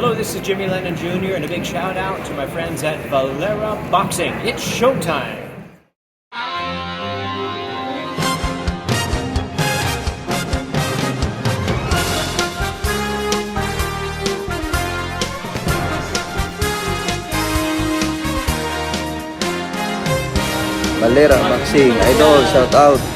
Hello, this is Jimmy Lennon Jr. and a big shout out to my friends at Valera Boxing. It's showtime. Valera Boxing, idol, shout out.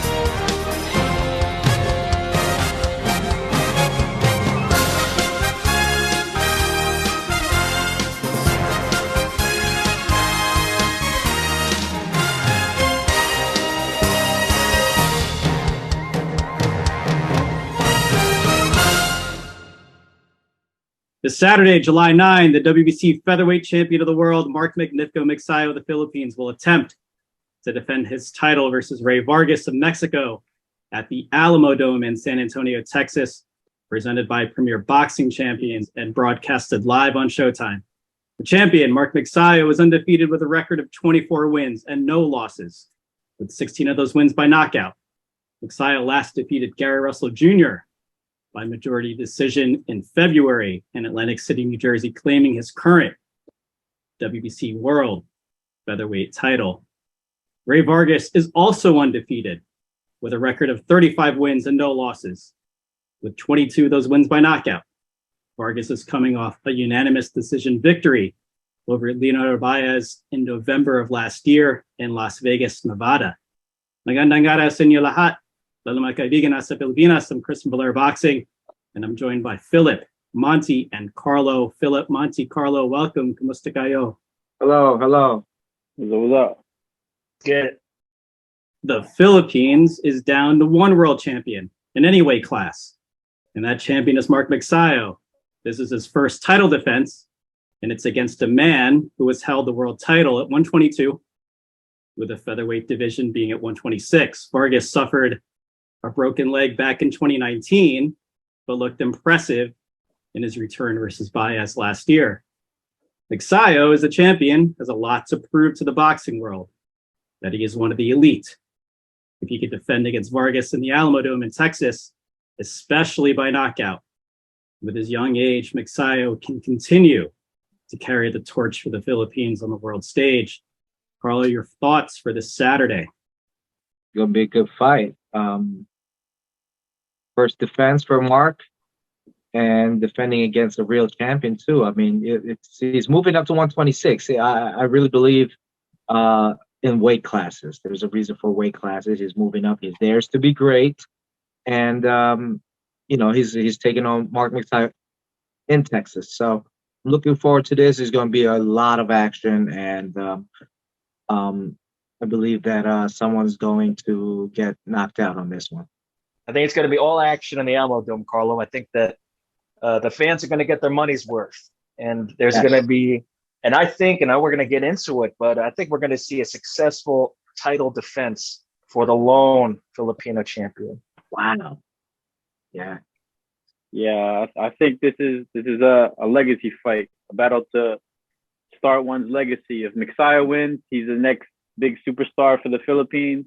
This Saturday, July 9, the WBC Featherweight Champion of the World, Magnifico Magsayo of the Philippines, will attempt to defend his title versus Rey Vargas of Mexico at the Alamodome in San Antonio, Texas, presented by Premier Boxing Champions and broadcasted live on Showtime. The champion, Magsayo, was undefeated with a record of 24 wins and no losses, with 16 of those wins by knockout. Magsayo last defeated Gary Russell Jr. by majority decision in February in Atlantic City, New Jersey, claiming his current WBC World Featherweight title. Rey Vargas is also undefeated with a record of 35 wins and no losses, with 22 of those wins by knockout. Vargas is coming off a unanimous decision victory over Leonardo Baez in November of last year in Las Vegas, Nevada. Magandang araw sa inyo lahat. Lalo mga kaibigan nasa Pilipinas. I'm Chris from Valera Boxing, and I'm joined by Philip, Monty, and Carlo. Philip, Monty, Carlo, welcome. Kumusta kayo? Hello. What's up? Get it. The Philippines is down to one world champion in any weight class, and that champion is Magsayo. This is his first title defense, and it's against a man who has held the world title at 122, with the featherweight division being at 126. Vargas suffered a broken leg back in 2019, but looked impressive in his return versus Baez last year. Magsayo, as a champion, has a lot to prove to the boxing world, that he is one of the elite. If he could defend against Vargas in the Alamodome in Texas, especially by knockout, with his young age, Magsayo can continue to carry the torch for the Philippines on the world stage. Carlo, your thoughts for this Saturday? Gonna be a good fight. First defense for Mark, and defending against a real champion too. I mean, he's moving up to 126. I really believe in weight classes. There's a reason for weight classes. He's moving up. He's theirs to be great, and he's taking on Mark Magsayo in Texas. So I'm looking forward to this. There's going to be a lot of action, and I believe that someone's going to get knocked out on this one. I think it's going to be all action in the Alamodome, Carlo. I think that the fans are going to get their money's worth, and there's going to be, and I know we're going to get into it, but I think we're going to see a successful title defense for the lone Filipino champion. Wow. Yeah. Yeah, I think this is a legacy fight, a battle to start one's legacy. If Magsayo wins, he's the next big superstar for the Philippines.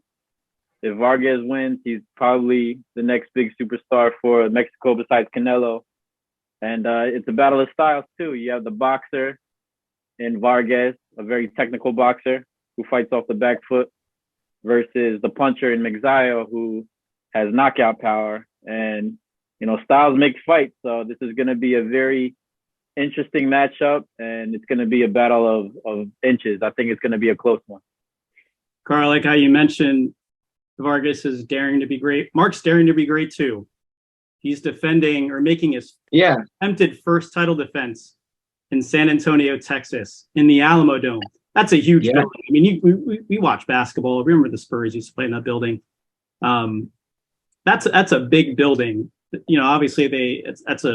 If Vargas wins, he's probably the next big superstar for Mexico besides Canelo. And it's a battle of styles too. You have the boxer in Vargas, a very technical boxer who fights off the back foot, versus the puncher in Magsayo, who has knockout power. And styles make fights. So this is going to be a very interesting matchup, and it's going to be a battle of inches. I think it's going to be a close one. Carl, like how you mentioned, Vargas is daring to be great. Mark's daring to be great too. He's defending or making his attempted first title defense in San Antonio, Texas, in the Alamodome. That's a huge building. I mean, we watch basketball. Remember the Spurs used to play in that building. That's a big building. Obviously that's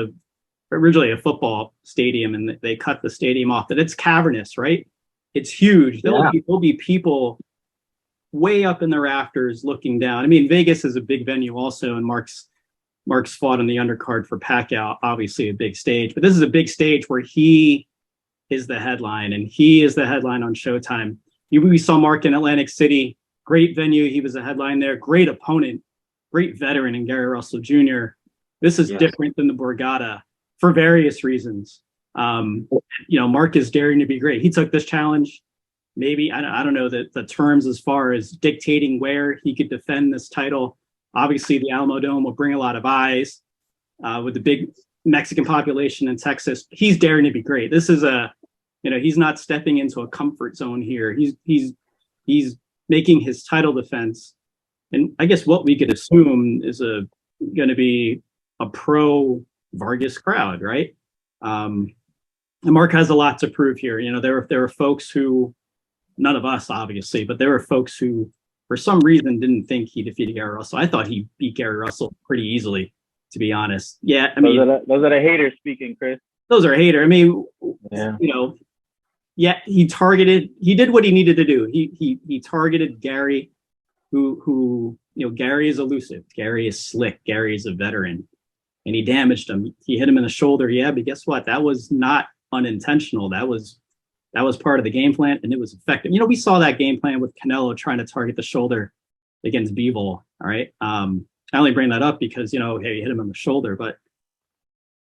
originally a football stadium, and they cut the stadium off. But it's cavernous, right? It's huge. There'll be people way up in the rafters looking down. I mean, Vegas is a big venue also, and Mark's fought on the undercard for Pacquiao, obviously a big stage. But this is a big stage where he is the headline, and he is the headline on Showtime. We saw Mark in Atlantic City, great venue. He was a headline there, great opponent, great veteran in Gary Russell Jr. This is different than the Borgata for various reasons. Mark is daring to be great. He took this challenge. Maybe I don't know the terms as far as dictating where he could defend this title. Obviously, the Alamodome will bring a lot of eyes with the big Mexican population in Texas. He's daring to be great. This is he's not stepping into a comfort zone here. He's making his title defense, and I guess what we could assume is going to be a pro Vargas crowd, right? And Mark has a lot to prove here. There were folks who, none of us obviously, but there were folks who, for some reason, didn't think he defeated Gary Russell. I thought he beat Gary Russell pretty easily, to be honest. Yeah, I mean, those are the haters speaking, Chris. Those are haters. I mean, yeah. He did what he needed to do. He targeted Gary, who Gary is elusive. Gary is slick. Gary is a veteran, and he damaged him. He hit him in the shoulder. Yeah, but guess what? That was not unintentional. That was part of the game plan, and it was effective. We saw that game plan with Canelo trying to target the shoulder against Bivol. All right. I only bring that up because, hey, he hit him on the shoulder, but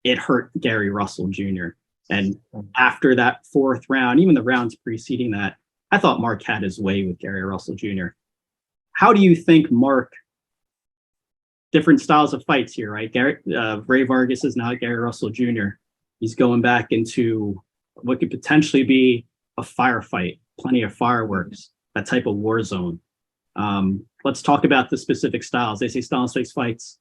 it hurt Gary Russell Jr. And after that fourth round, even the rounds preceding that, I thought Mark had his way with Gary Russell Jr. How do you think Mark, different styles of fights here, right? Rey Vargas is now Gary Russell Jr. He's going back into what could potentially be a firefight, plenty of fireworks, that type of war zone. Let's talk about the specific styles. They say style space fights.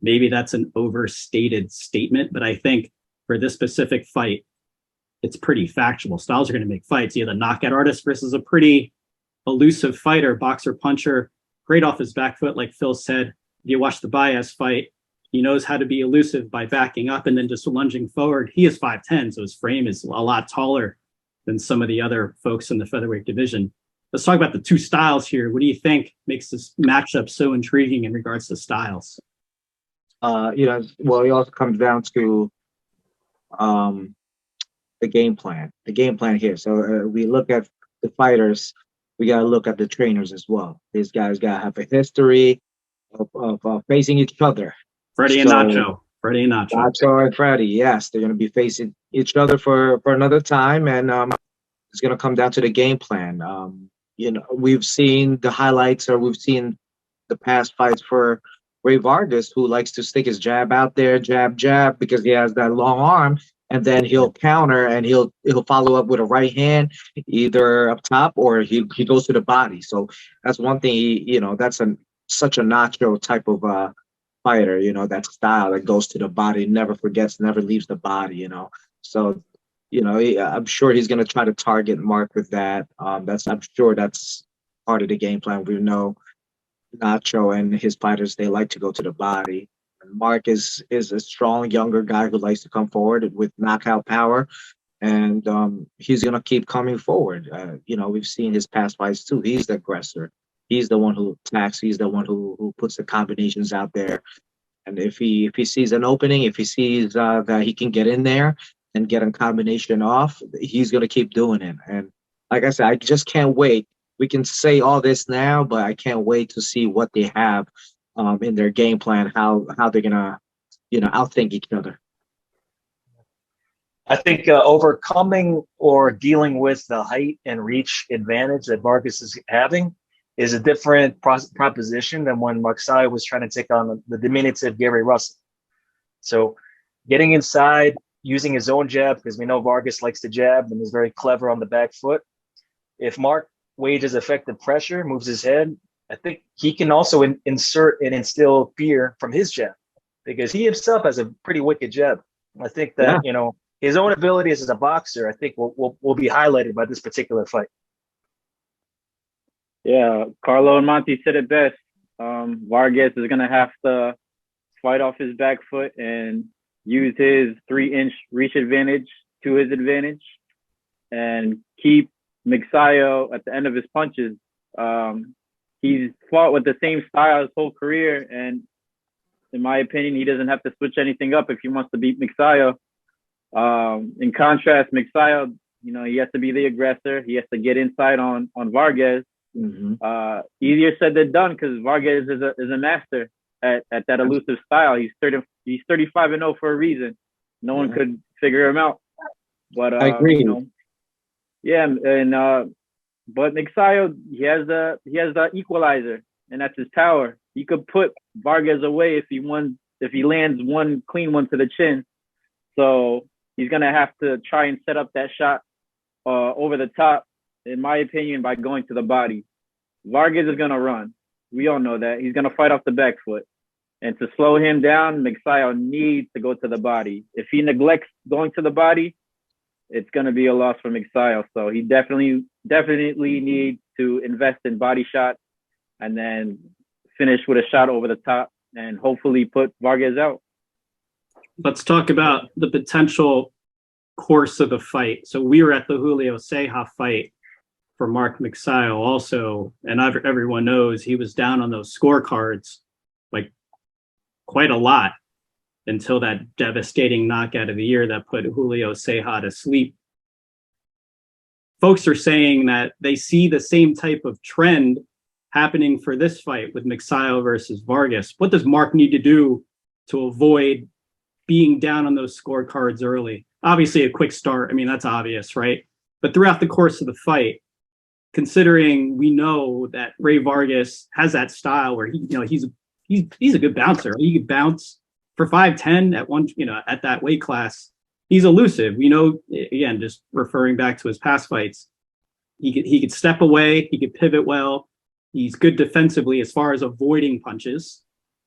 Maybe that's an overstated statement, but I think for this specific fight, it's pretty factual. Styles are going to make fights. You have the knockout artist versus a pretty elusive fighter, boxer, puncher, great off his back foot, like Phil said. If you watch the Baez fight, he knows how to be elusive by backing up and then just lunging forward. He is 5'10", so his frame is a lot taller than some of the other folks in the featherweight division. Let's talk about the two styles here. What do you think makes this matchup so intriguing in regards to styles? It also comes down to the game plan. The game plan here. So we look at the fighters. We got to look at the trainers as well. These guys got to have a history of facing each other. Freddie and Nacho. Nacho and Freddie, yes. They're going to be facing each other for another time, and it's going to come down to the game plan. We've seen the highlights, or we've seen the past fights for Rey Vargas, who likes to stick his jab out there, jab, because he has that long arm, and then he'll counter and he'll follow up with a right hand, either up top or he goes to the body. So that's one thing. That's such a Nacho type of fighter. That style that goes to the body, never forgets, never leaves the body. So I'm sure he's going to try to target Mark with that. I'm sure that's part of the game plan. We know Nacho and his fighters, they like to go to the body. Mark is a strong, younger guy who likes to come forward with knockout power, and he's going to keep coming forward. We've seen his past fights too. He's the aggressor. He's the one who attacks. He's the one who puts the combinations out there. And if he sees an opening, if he sees that he can get in there and get a combination off, he's going to keep doing it. And like I said, I just can't wait. We can say all this now, but I can't wait to see what they have in their game plan, how they're going to, outthink each other. I think overcoming or dealing with the height and reach advantage that Vargas is having is a different proposition than when Magsayo was trying to take on the diminutive Gary Russell. So getting inside, using his own jab, because we know Vargas likes to jab and is very clever on the back foot. If Mark wages effective pressure, moves his head, I think he can also insert and instill fear from his jab, because he himself has a pretty wicked jab. I think that, his own abilities as a boxer, I think will be highlighted by this particular fight. Yeah, Carlo and Monty said it best. Vargas is going to have to fight off his back foot and use his 3-inch reach advantage to his advantage and keep Magsayo at the end of his punches. He's fought with the same style his whole career, and in my opinion, he doesn't have to switch anything up if he wants to beat Magsayo. In contrast, Magsayo, he has to be the aggressor. He has to get inside on Vargas. Mm-hmm. Easier said than done, because Vargas is a master at that elusive style. He's 35-0 for a reason. No one could figure him out. But I agree. you know, yeah, and but Magsayo, he has the equalizer, and that's his power. He could put Vargas away if he lands one clean one to the chin. So he's gonna have to try and set up that shot over the top, in my opinion, by going to the body. Vargas is gonna run. We all know that. He's gonna fight off the back foot. And to slow him down, Magsayo needs to go to the body. If he neglects going to the body, it's gonna be a loss for Magsayo. So he definitely needs to invest in body shots and then finish with a shot over the top and hopefully put Vargas out. Let's talk about the potential course of the fight. So we were at the Julio Ceja fight for Mark Magsayo also, and everyone knows he was down on those scorecards like quite a lot until that devastating knockout of the year that put Julio Ceja to sleep. Folks are saying that they see the same type of trend happening for this fight with Magsayo versus Vargas. What does Mark need to do to avoid being down on those scorecards early? Obviously, a quick start. I mean, that's obvious, right? But throughout the course of the fight, considering we know that Rey Vargas has that style where he's a good bouncer. He could bounce for 5'10" at one, at that weight class. He's elusive. We know, again, just referring back to his past fights, he could step away, he could pivot well. He's good defensively as far as avoiding punches,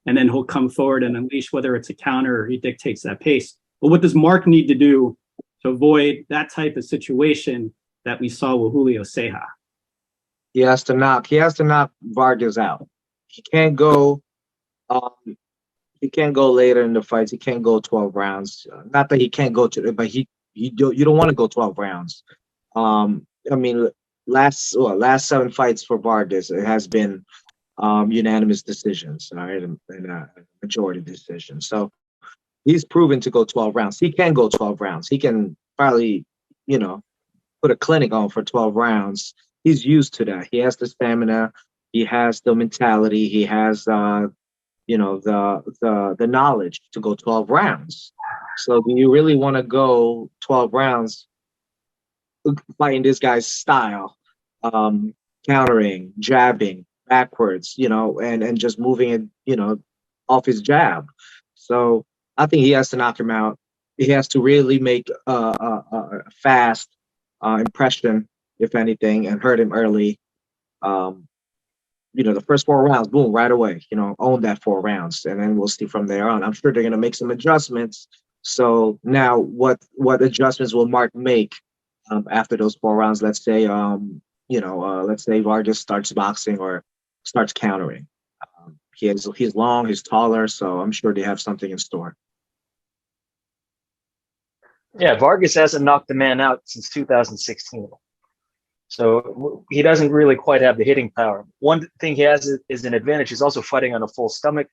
and then he'll come forward and unleash, whether it's a counter or he dictates that pace. But what does Mark need to do to avoid that type of situation that we saw with Julio Ceja? He has to knock Vargas out. He can't go later in the fights. He can't go 12 rounds. Not that he can't go to, but you don't want to go 12 rounds. I mean, last 7 fights for Vargas, it has been unanimous decisions, all right, and majority decisions. So he's proven to go 12 rounds. He can go 12 rounds. He can probably, put a clinic on for 12 rounds. He's used to that. He has the stamina. He has the mentality. He has, the knowledge to go 12 rounds. So do you really want to go 12 rounds fighting this guy's style, countering, jabbing, backwards, and just moving it, off his jab? So I think he has to knock him out. He has to really make a fast impression, if anything, and hurt him early. The first 4 rounds, boom, right away, own that 4 rounds, and then we'll see from there on. I'm sure they're going to make some adjustments. So now what adjustments will Mark make after those 4 rounds? Let's say, let's say Vargas starts boxing or starts countering. He's long, he's taller, so I'm sure they have something in store. Yeah, Vargas hasn't knocked the man out since 2016. So he doesn't really quite have the hitting power. One thing he has is an advantage. He's also fighting on a full stomach,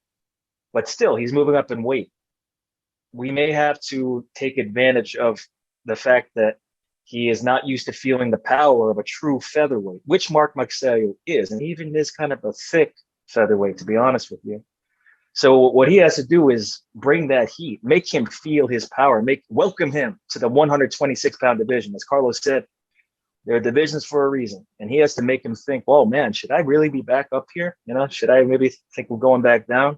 but still he's moving up in weight. We may have to take advantage of the fact that he is not used to feeling the power of a true featherweight, which Mark Magsayo is, and even is kind of a thick featherweight, to be honest with you. So what he has to do is bring that heat, make him feel his power, welcome him to the 126-pound division. As Carlos said, there are divisions for a reason, and he has to make him think, "Oh man, should I really be back up here? Should I maybe think of going back down?"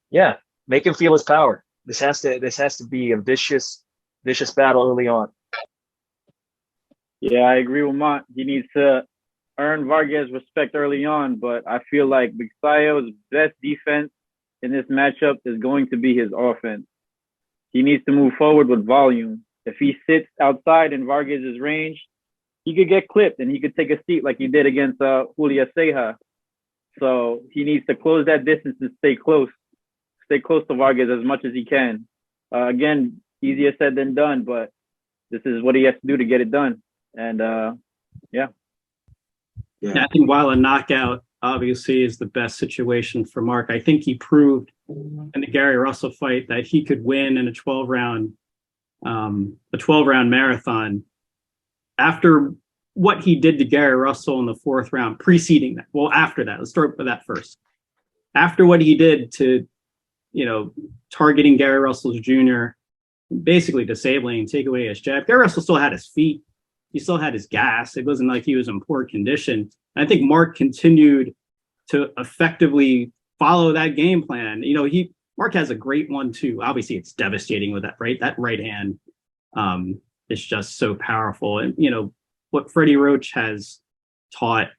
Yeah, make him feel his power. This has to be a vicious battle early on. Yeah, I agree with Mont. He needs to earn Vargas' respect early on, but I feel like Magsayo's best defense in this matchup is going to be his offense. He needs to move forward with volume. If he sits outside in Vargas' range, he could get clipped and he could take a seat like he did against Julio Ceja. So he needs to close that distance and stay close to Vargas as much as he can. Again, easier said than done, but this is what he has to do to get it done. And yeah. I think while a knockout obviously is the best situation for Mark, I think he proved in the Gary Russell fight that he could win in a 12-round marathon. After what he did to Gary Russell in the 4th round, preceding that. Well, after that, let's start with that first. After what he did to, targeting Gary Russell Jr., basically disabling and take away his jab. Gary Russell still had his feet. He still had his gas. It wasn't like he was in poor condition. And I think Mark continued to effectively follow that game plan. You know, Mark has a great 1-2. Obviously, it's devastating with that right hand. Is just so powerful. And you know what Freddie Roach has taught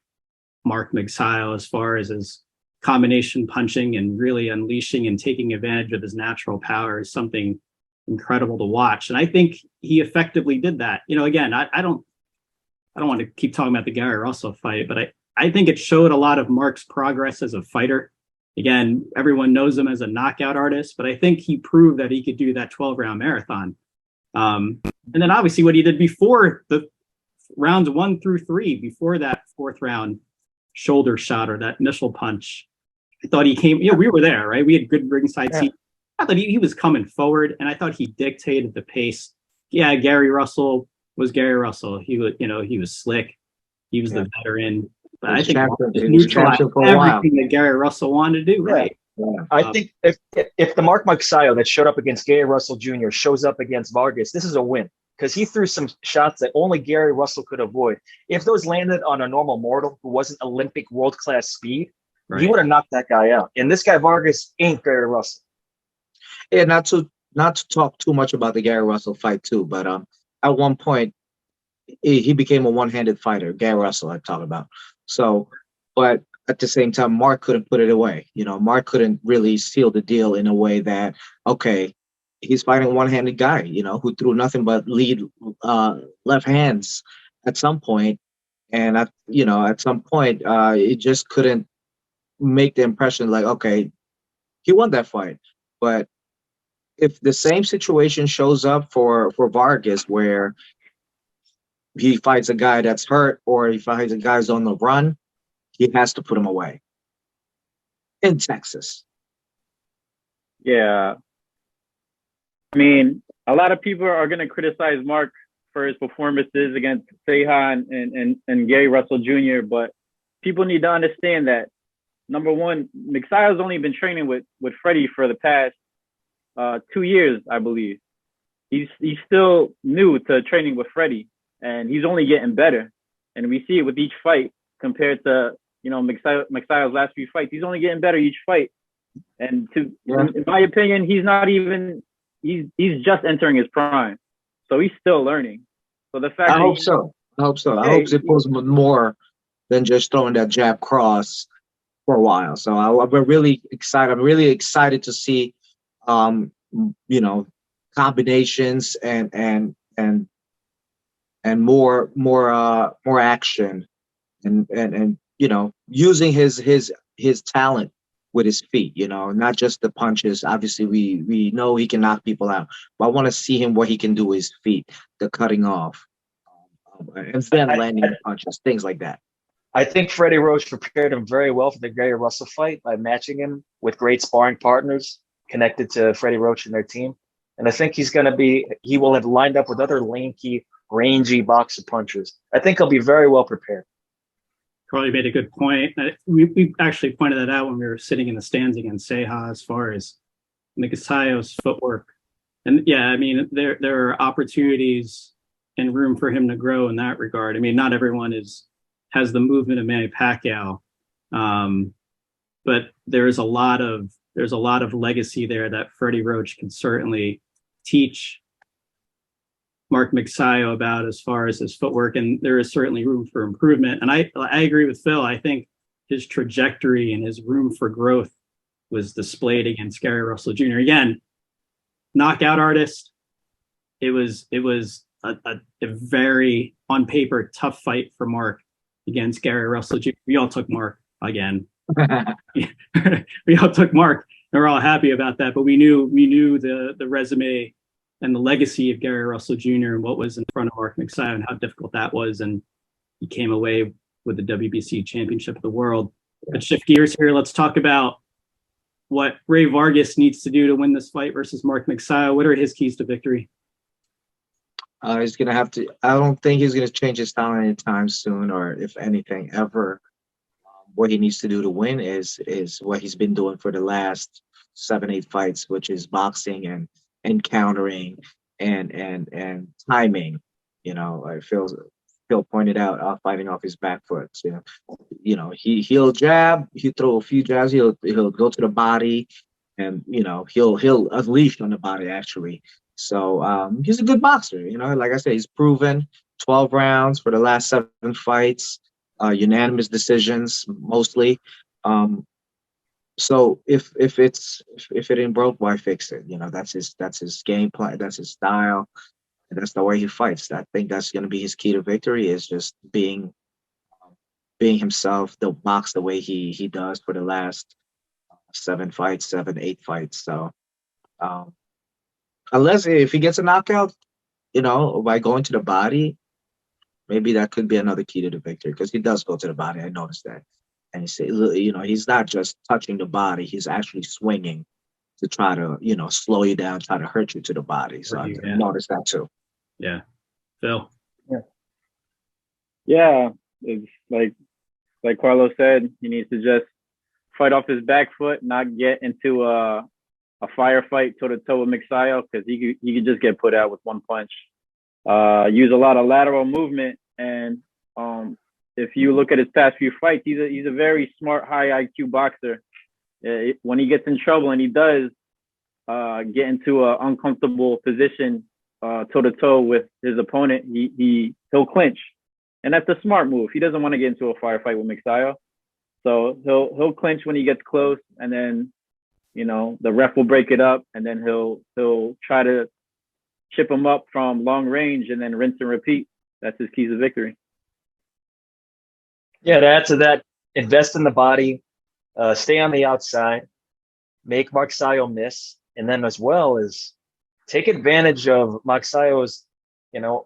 Mark Magsayo as far as his combination punching and really unleashing and taking advantage of his natural power is something incredible to watch. And I think he effectively did that. You know, again, I don't want to keep talking about the Gary Russell fight, but I think it showed a lot of Mark's progress as a fighter. Again, everyone knows him as a knockout artist, but I think he proved that he could do that 12-round marathon. And then obviously what he did before the rounds 1 through 3, before that 4th round shoulder shot or that initial punch, I thought he came, you know, we were there, right? We had good ringside seats. I thought he was coming forward, and I thought he dictated the pace. Yeah, Gary Russell was Gary Russell. He was, you know, he was slick. He was the veteran. But I think he neutralized everything that Gary Russell wanted to do, right? Yeah. I think if the Mark Magsayo that showed up against Gary Russell Jr. shows up against Vargas, this is a win because he threw some shots that only Gary Russell could avoid. If those landed on a normal mortal who wasn't Olympic world-class speed, he would have knocked that guy out. And this guy Vargas ain't Gary Russell. Yeah, not to talk too much about the Gary Russell fight too, but at one point he became a one-handed fighter. Gary Russell, I talk about. So, but at the same time, Mark couldn't put it away. You know, Mark couldn't really seal the deal in a way that, okay, he's fighting a one-handed guy, you know, who threw nothing but lead left hands at some point, and at some point, it just couldn't make the impression like, okay, he won that fight. But if the same situation shows up for Vargas, where he fights a guy that's hurt or he fights a guy who's on the run, he has to put him away in Texas. Yeah. I mean, a lot of people are going to criticize Mark for his performances against Sehan and Gary Russell Jr., but people need to understand that, number one, Magsayo's only been training with Freddie for the past 2 years, I believe. He's still new to training with Freddie, and he's only getting better. And we see it with each fight compared to, you know, Magsayo's last few fights. He's only getting better each fight. And in my opinion, he's just entering his prime. So he's still learning. So the fact I hope so. I hope it was more than just throwing that jab cross for a while. So I'm really excited. I'm really excited to see you know, combinations and more action and you know, using his talent with his feet, you know, not just the punches. Obviously we know he can knock people out, but I want to see him what he can do with his feet, the cutting off, and then landing the punches, things like that. I think Freddie Roach prepared him very well for the Gary Russell fight by matching him with great sparring partners connected to Freddie Roach and their team. And I think he will have lined up with other lanky, rangy boxer punchers. I think he'll be very well prepared. Carly made a good point. We actually pointed that out when we were sitting in the stands against Seha as far as Magsayo's footwork. And yeah, I mean, there are opportunities and room for him to grow in that regard. I mean, not everyone has the movement of Manny Pacquiao, but there's a lot of legacy there that Freddie Roach can certainly teach Mark Magsayo about as far as his footwork, and there is certainly room for improvement. And I agree with Phil. I think his trajectory and his room for growth was displayed against Gary Russell Jr. Again, knockout artist. It was a very, on paper, tough fight for Mark against Gary Russell Jr. We all took Mark again. We all took Mark, and we're all happy about that. But we knew the resume and the legacy of Gary Russell Jr. and what was in front of Mark Magsayo and how difficult that was. And he came away with the WBC Championship of the World. Let's shift gears here. Let's talk about what Rey Vargas needs to do to win this fight versus Mark Magsayo. What are his keys to victory? He's going to have to, I don't think he's going to change his style anytime soon, or if anything ever. What he needs to do to win is what he's been doing for the last 7-8 fights, which is boxing and countering and timing. You know, like Phil pointed out, fighting off his back foot. He'll jab, he'll throw a few jabs, he'll go to the body, and he'll unleash on the body actually. So he's a good boxer. Like I said, he's proven 12 rounds for the last 7 fights, unanimous decisions mostly. So if it ain't broke, why fix it? That's his game plan, that's his style, and that's the way he fights. I think that's going to be his key to victory, is just being himself, the box the way he does for the last 7 fights, 7, 8 fights. So unless if he gets a knockout, by going to the body, maybe that could be another key to the victory, because he does go to the body. I noticed that. And he's not just touching the body, he's actually swinging to try to, slow you down, try to hurt you to the body. So I noticed that too. Yeah. Phil? Yeah. It's like Carlos said, he needs to just fight off his back foot, not get into a firefight toe-to-toe with Magsayo, because he could just get put out with one punch. Use a lot of lateral movement, and if you look at his past few fights, he's a very smart, high IQ boxer. When he gets in trouble, and he does get into an uncomfortable position toe-to-toe with his opponent, he'll clinch. And that's a smart move. He doesn't want to get into a firefight with Magsayo. So he'll clinch when he gets close, and then, the ref will break it up, and then he'll try to chip him up from long range, and then rinse and repeat. That's his keys to victory. Yeah, to add to that, invest in the body, stay on the outside, make Magsayo miss, and then as well as take advantage of Magsayo's,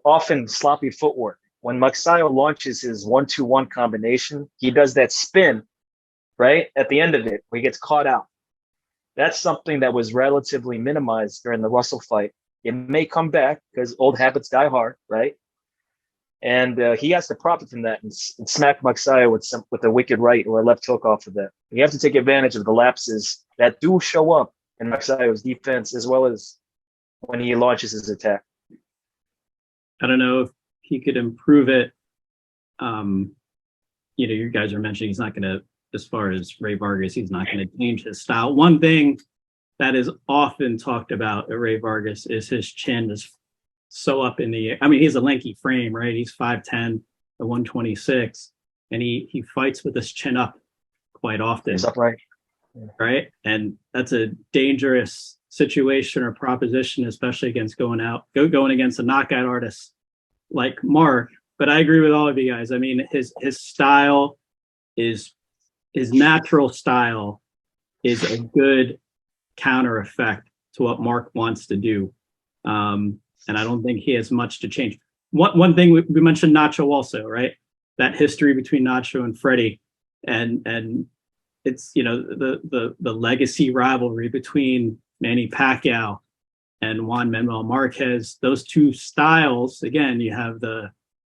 often sloppy footwork. When Magsayo launches his 1-2-1 combination, he does that spin, right, at the end of it, where he gets caught out. That's something that was relatively minimized during the Russell fight. It may come back because old habits die hard, right? And he has to profit from that and smack Magsayo with a wicked right or a left hook off of that. You have to take advantage of the lapses that do show up in Magsayo's defense, as well as when he launches his attack. I don't know if he could improve it. You guys are mentioning he's not going to, as far as Rey Vargas, he's not going to change his style. One thing that is often talked about at Rey Vargas is his chin is so up in the air. I mean, he's a lanky frame, right? He's 5'10", 126, and he fights with his chin up quite often. He's upright. Right? And that's a dangerous situation or proposition, especially against going against a knockout artist like Mark. But I agree with all of you guys. I mean, his style is his natural style is a good counter effect to what Mark wants to do. And I don't think he has much to change. One thing we mentioned Nacho also, right? That history between Nacho and Freddie, and it's the legacy rivalry between Manny Pacquiao and Juan Manuel Marquez. Those two styles, again, you have the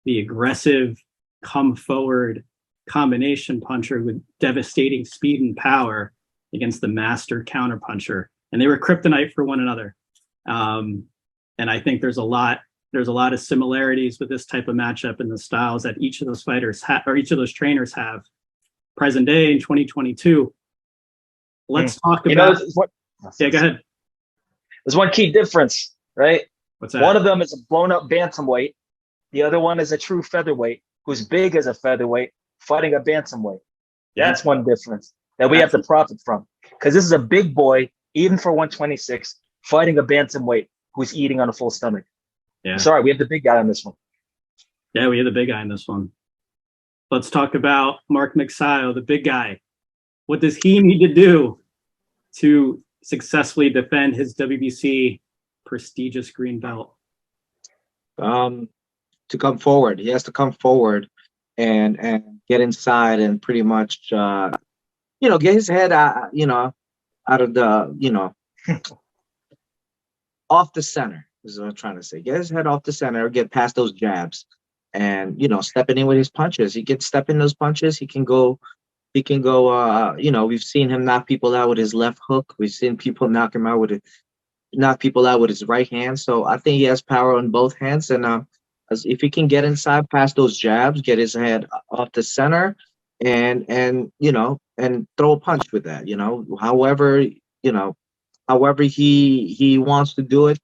aggressive, come forward combination puncher with devastating speed and power against the master counter puncher, and they were kryptonite for one another. And I think there's a lot of similarities with this type of matchup and the styles that each of those fighters or each of those trainers have present day in 2022. Let's talk about. Yeah, go ahead. There's one key difference, right? What's that? One of them is a blown up bantamweight. The other one is a true featherweight who's big as a featherweight fighting a bantamweight. That's one difference that we have to profit from, because this is a big boy, even for 126, fighting a bantamweight who's eating on a full stomach. Yeah. Sorry, we have the big guy on this one. Yeah, we have the big guy on this one. Let's talk about Mark Magsayo, the big guy. What does he need to do to successfully defend his WBC prestigious green belt? To come forward. He has to come forward and get inside and pretty much get his head out of the off the center is what I'm trying to say. Get his head off the center, get past those jabs, and stepping in with his punches. He can step in those punches. He can go. We've seen him knock people out with his left hook. We've seen people knock him out with knock people out with his right hand. So I think he has power on both hands. And if he can get inside past those jabs, get his head off the center, and and throw a punch with that. However he wants to do it,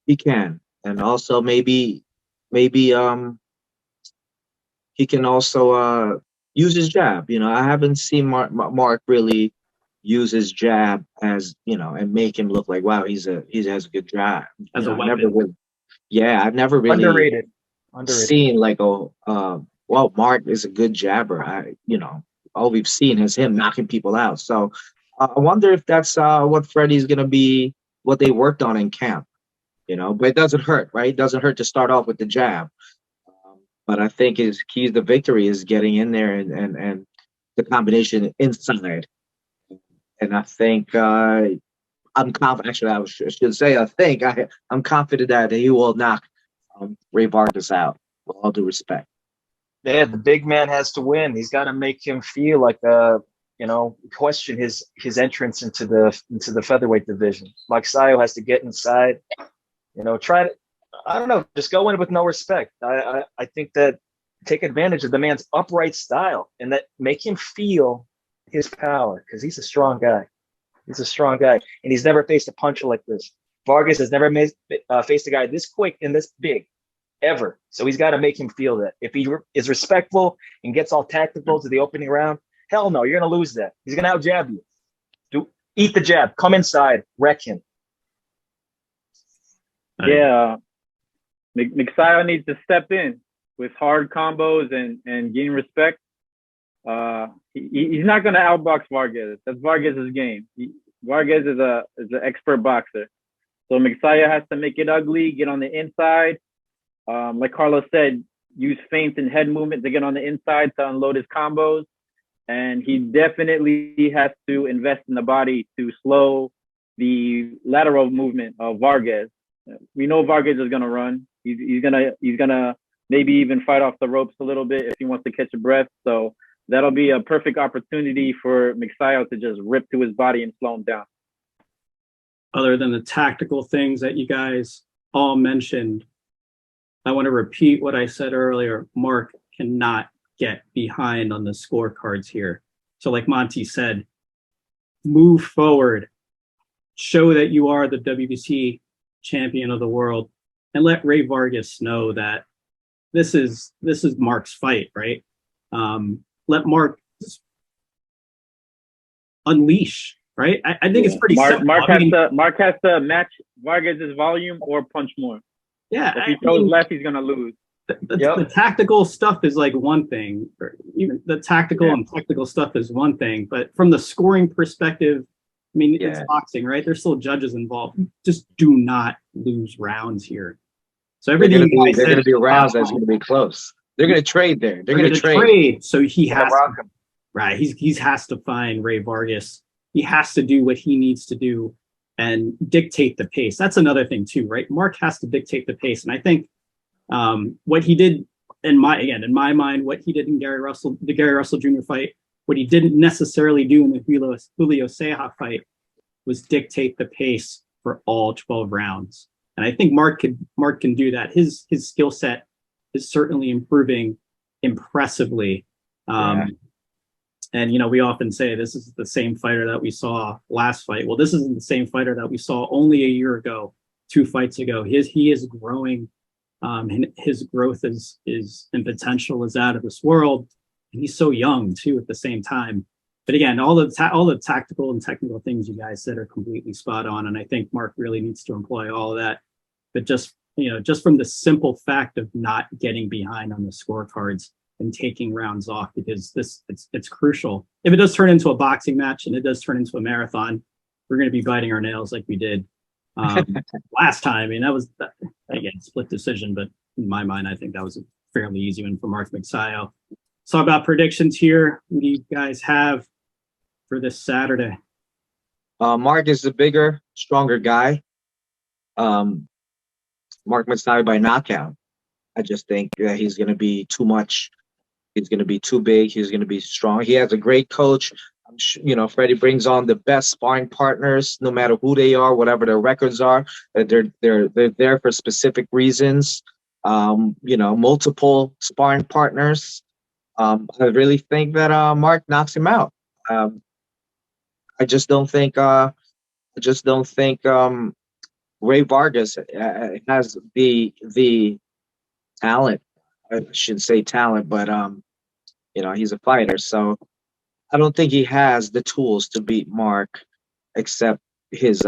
he can. And also maybe he can also use his jab. I haven't seen Mark really use his jab as and make him look like, wow, he has a good jab. As a I weapon. never really, yeah, I've never really Underrated. seen like well, Mark is a good jabber. All we've seen is him knocking people out. So I wonder if that's what Freddie's gonna be, what they worked on in camp. But it doesn't hurt, right? It doesn't hurt to start off with the jab. But I think his keys to victory is getting in there and the combination inside. And I think I'm confident. Actually, I should say I'm confident that he will knock Rey Vargas out. With all due respect. Yeah, the big man has to win. He's got to make him feel like question his entrance into the featherweight division. Magsayo has to get inside. Try to, I don't know, just go in with no respect. I think that take advantage of the man's upright style and that make him feel his power, because he's a strong guy. He's a strong guy, and he's never faced a puncher like this. Vargas has never faced a guy this quick and this big, ever. So he's got to make him feel that. If he is respectful and gets all tactical to the opening round, hell no, you're going to lose that. He's going to out-jab you. Eat the jab. Come inside. Wreck him. Yeah. Magsayo needs to step in with hard combos and gain respect. He's not going to outbox Vargas. That's Vargas' game. Vargas is an expert boxer. So Magsayo has to make it ugly, get on the inside. Like Carlos said, use feints and head movement to get on the inside to unload his combos. And he definitely has to invest in the body to slow the lateral movement of Vargas. We know Vargas is going to run. He's gonna maybe even fight off the ropes a little bit if he wants to catch a breath. So that'll be a perfect opportunity for Magsayo to just rip to his body and slow him down. Other than the tactical things that you guys all mentioned, I want to repeat what I said earlier. Mark cannot get behind on the scorecards here. So like Monty said, move forward, show that you are the WBC champion of the world, and let Rey Vargas know that this is Mark's fight, right? Let Mark unleash, right? I think it's pretty simple. Mark has to match Vargas' volume or punch more. Yeah. If he throws left, he's gonna lose. The tactical stuff is like one thing, or even the tactical and technical stuff is one thing, but from the scoring perspective, I mean, it's boxing, right? There's still judges involved. Just do not lose rounds here. So everything they're going to be rounds that's going to be close. They're going to trade there. They're going to trade. So he has to, right? He has to find Rey Vargas. He has to do what he needs to do and dictate the pace. That's another thing too, right? Mark has to dictate the pace, and I think what he did in my mind, what he did in the Gary Russell Jr. fight, what he didn't necessarily do in the Julio Ceja fight was dictate the pace for all 12 rounds. And I think Mark can do that. His skill set is certainly improving impressively. And we often say this is the same fighter that we saw last fight. Well, this isn't the same fighter that we saw only a year ago, 2 fights ago. He is growing. His growth is and potential is out of this world. And he's so young too at the same time. But again, all the tactical and technical things you guys said are completely spot on. And I think Mark really needs to employ all of that. But just from the simple fact of not getting behind on the scorecards and taking rounds off, because it's crucial. If it does turn into a boxing match and it does turn into a marathon, we're going to be biting our nails like we did last time. I mean, that was, again, split decision, but in my mind, I think that was a fairly easy one for Mark Magsayo. So about predictions here, what do you guys have for this Saturday? Mark is the bigger, stronger guy. Mark Magsayo by knockout. I just think he's going to be too much. He's going to be too big. He's going to be strong. He has a great coach. You know, Freddie brings on the best sparring partners, no matter who they are, whatever their records are. They're there for specific reasons. You know, multiple sparring partners. I really think that Mark knocks him out. I just don't think. Ray Vargas has the talent. I should say talent, but you know, he's a fighter, so I don't think he has the tools to beat Mark, except his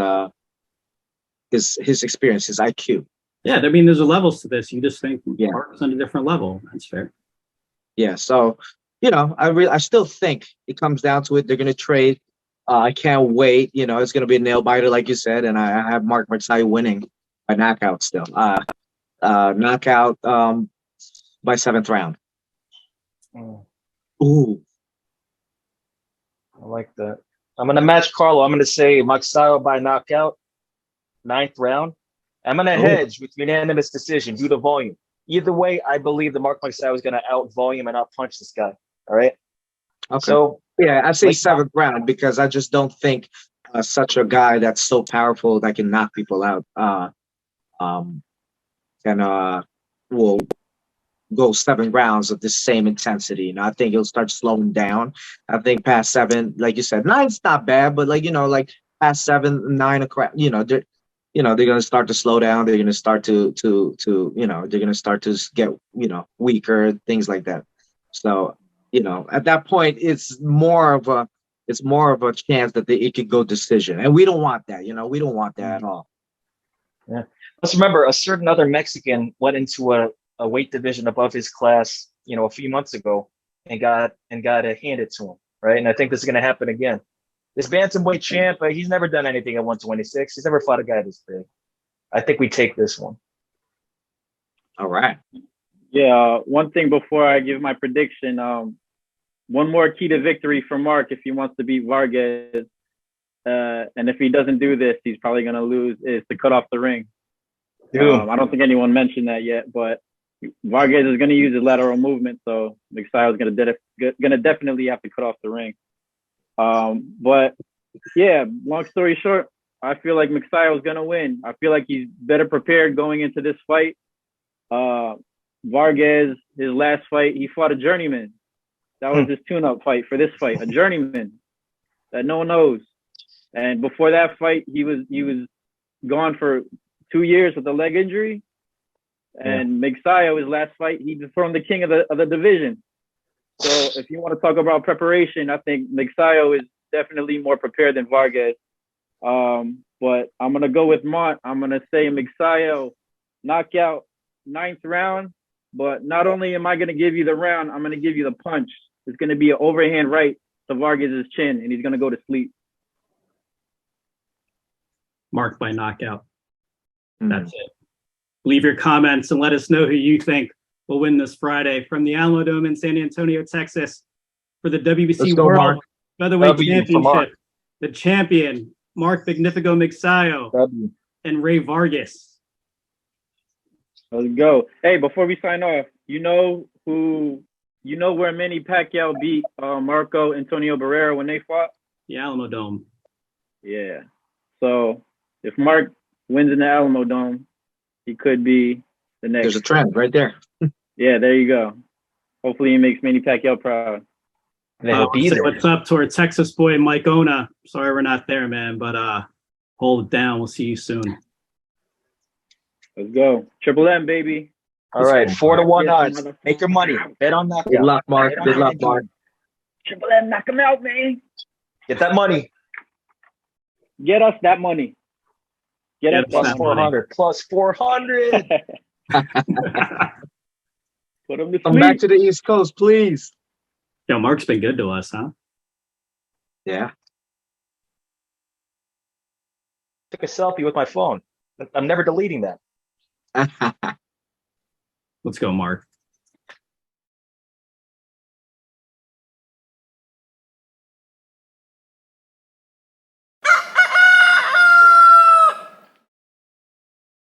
experience, his IQ. Yeah, I mean, there's levels to this. You just think Yeah. Mark's on a different level. That's fair. Yeah, so you know, I still think it comes down to it. They're gonna trade. I can't wait. You know, it's gonna be a nail biter, like you said, and I have Mark Magsayo winning by knockout still. Knockout by 7th round. Mm, Ooh. I like that. I'm gonna match Carlo. I'm gonna say Magsayo by knockout, 9th round. I'm gonna hedge with unanimous decision due to volume. Either way, I believe that Mark Magsayo is gonna out volume and out punch this guy. All right. Okay. So Yeah, I say like, 7th round because I just don't think such a guy that's so powerful that can knock people out will go 7 rounds of the same intensity. You know, I think he'll start slowing down. I think past 7, like you said, 9's not bad, but like, you know, like past 7, 9 o'clock, you know, they're gonna start to slow down. They're gonna start to you know, they're gonna start to get, you know, weaker, things like that. So, you know, at that point, it's more of a chance that it could go decision, and we don't want that. You know, we don't want that at all. yeah. Let's remember a certain other Mexican went into a weight division above his class, you know, a few months ago and got it handed to him, right? And I think this is going to happen again. This bantamweight champ, he's never done anything at 126. He's never fought a guy this big. I think we take this one. All right. Yeah, one thing before I give my prediction, one more key to victory for Mark if he wants to beat Vargas, and if he doesn't do this, he's probably going to lose, is to cut off the ring. I don't think anyone mentioned that yet, but Vargas is going to use his lateral movement, so Magsayo is going to definitely have to cut off the ring. But yeah, long story short, I feel like Magsayo is going to win. I feel like he's better prepared going into this fight. Vargas, his last fight, he fought a journeyman. That was his tune-up fight for this fight, a journeyman that no one knows. And before that fight, he was gone for 2 years with a leg injury. And Magsayo, his last fight, he dethroned the king of the division. So if you want to talk about preparation, I think Magsayo is definitely more prepared than Vargas. But I'm going to go with Mont. I'm going to say Magsayo knockout 9th round. But not only am I going to give you the round, I'm going to give you the punch. It's going to be an overhand right to Vargas' chin, and he's going to go to sleep. Mark by knockout. That's it. Leave your comments and let us know who you think will win this Friday from the Alamodome in San Antonio, Texas, for the WBC World Featherweight Championship. The champion, Mark Magnifico Magsayo, and Rey Vargas. Let's go. Hey, before we sign off, you know where Manny Pacquiao beat Marco Antonio Barrera when they fought? The Alamodome. Yeah. So if Mark wins in the Alamodome, he could be the next. There's a trend right there. Yeah, there you go. Hopefully he makes Manny Pacquiao proud. What's up to our Texas boy, Mike Ona. Sorry we're not there, man, but hold it down. We'll see you soon. Let's go. Triple M, baby. All right, 4-1 odds. Make your money. Bet on that. Good luck, Mark. Good luck, Mark. Triple M, knock him out, man. Get that money. Get us that money. Get us plus that 400. Money. Plus 400. Put him to Come sleep. back to the East Coast, please. Yo, Mark's been good to us, huh? Yeah. Took a selfie with my phone. I'm never deleting that. Let's go, Mark.